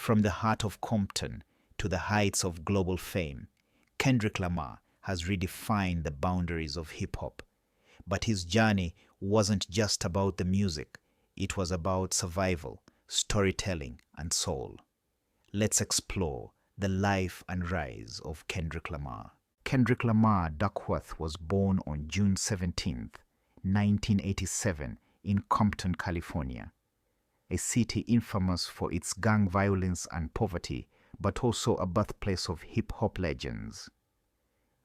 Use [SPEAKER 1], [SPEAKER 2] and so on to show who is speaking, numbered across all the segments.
[SPEAKER 1] From the heart of Compton to the heights of global fame, Kendrick Lamar has redefined the boundaries of hip-hop. But his journey wasn't just about the music. It was about survival, storytelling, and soul. Let's explore the life and rise of Kendrick Lamar. Kendrick Lamar Duckworth was born on June 17, 1987 in Compton, California, a city infamous for its gang violence and poverty, but also a birthplace of hip-hop legends.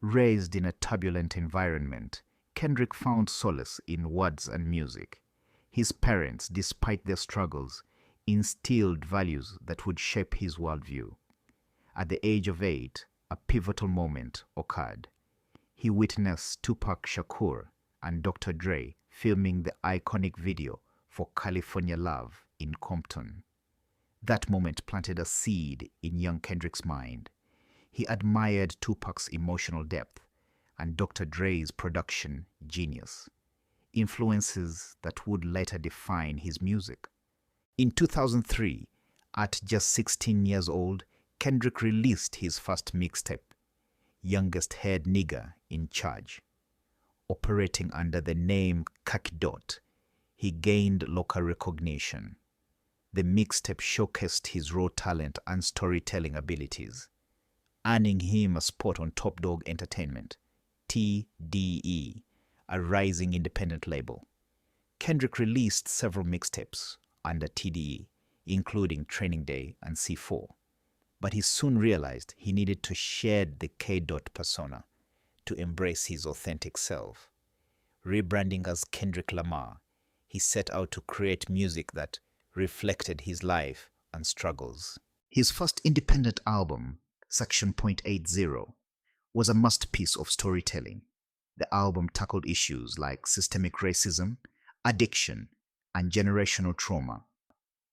[SPEAKER 1] Raised in a turbulent environment, Kendrick found solace in words and music. His parents, despite their struggles, instilled values that would shape his worldview. At the age of 8, a pivotal moment occurred. He witnessed Tupac Shakur and Dr. Dre filming the iconic video for California Love in Compton. That moment planted a seed in young Kendrick's mind. He admired Tupac's emotional depth and Dr. Dre's production genius, influences that would later define his music. In 2003, at just 16 years old, Kendrick released his first mixtape, Youngest Head Nigga in Charge. Operating under the name Khaki Dot, he gained local recognition. The mixtape showcased his raw talent and storytelling abilities, earning him a spot on Top Dog Entertainment, TDE, a rising independent label. Kendrick released several mixtapes under TDE, including Training Day and C4. But he soon realized he needed to shed the K-Dot persona to embrace his authentic self. Rebranding as Kendrick Lamar, he set out to create music that reflected his life and struggles. His first independent album, Section .80, was a masterpiece of storytelling. The album tackled issues like systemic racism, addiction, and generational trauma,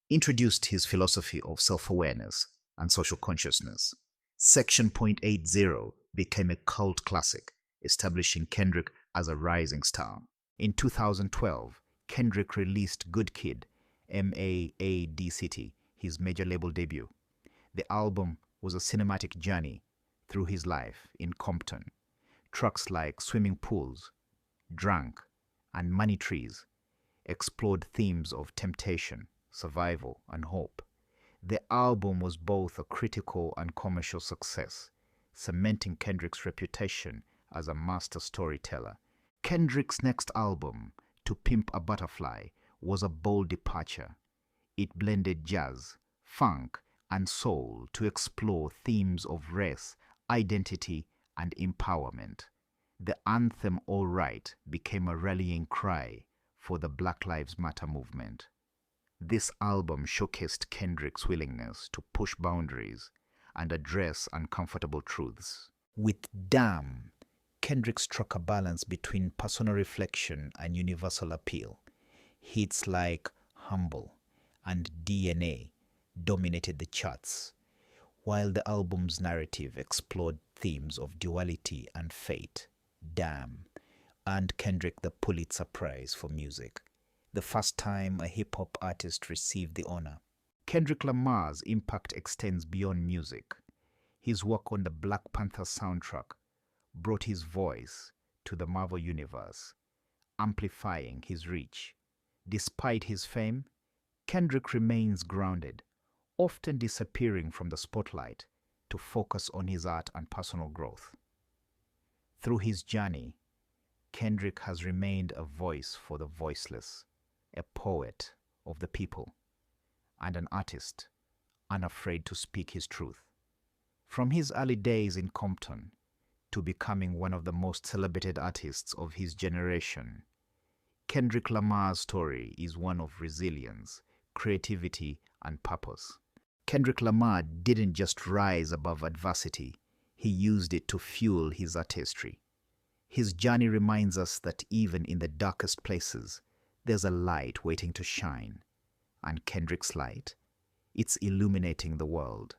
[SPEAKER 1] introduced his philosophy of self-awareness and social consciousness. Section .80 became a cult classic, establishing Kendrick as a rising star. In 2012, Kendrick released Good Kid, MAAD City, his major label debut. The album was a cinematic journey through his life in Compton. Tracks like Swimming Pools, Drunk, and Money Trees explored themes of temptation, survival, and hope. The album was both a critical and commercial success, cementing Kendrick's reputation as a master storyteller. Kendrick's next album, To Pimp a Butterfly, was a bold departure. It blended jazz, funk, and soul to explore themes of race, identity, and empowerment. The anthem All Right became a rallying cry for the Black Lives Matter movement. This album showcased Kendrick's willingness to push boundaries and address uncomfortable truths. With Damn, Kendrick struck a balance between personal reflection and universal appeal. Hits like Humble and DNA dominated the charts, while the album's narrative explored themes of duality and fate. Damn earned Kendrick the Pulitzer Prize for music, the first time a hip-hop artist received the honor. Kendrick Lamar's impact extends beyond music. His work on the Black Panther soundtrack brought his voice to the Marvel Universe, amplifying his reach. Despite his fame, Kendrick remains grounded, often disappearing from the spotlight to focus on his art and personal growth. Through his journey, Kendrick has remained a voice for the voiceless, a poet of the people, and an artist unafraid to speak his truth. From his early days in Compton to becoming one of the most celebrated artists of his generation, Kendrick Lamar's story is one of resilience, creativity, and purpose. Kendrick Lamar didn't just rise above adversity, he used it to fuel his artistry. His journey reminds us that even in the darkest places, there's a light waiting to shine. And Kendrick's light, it's illuminating the world.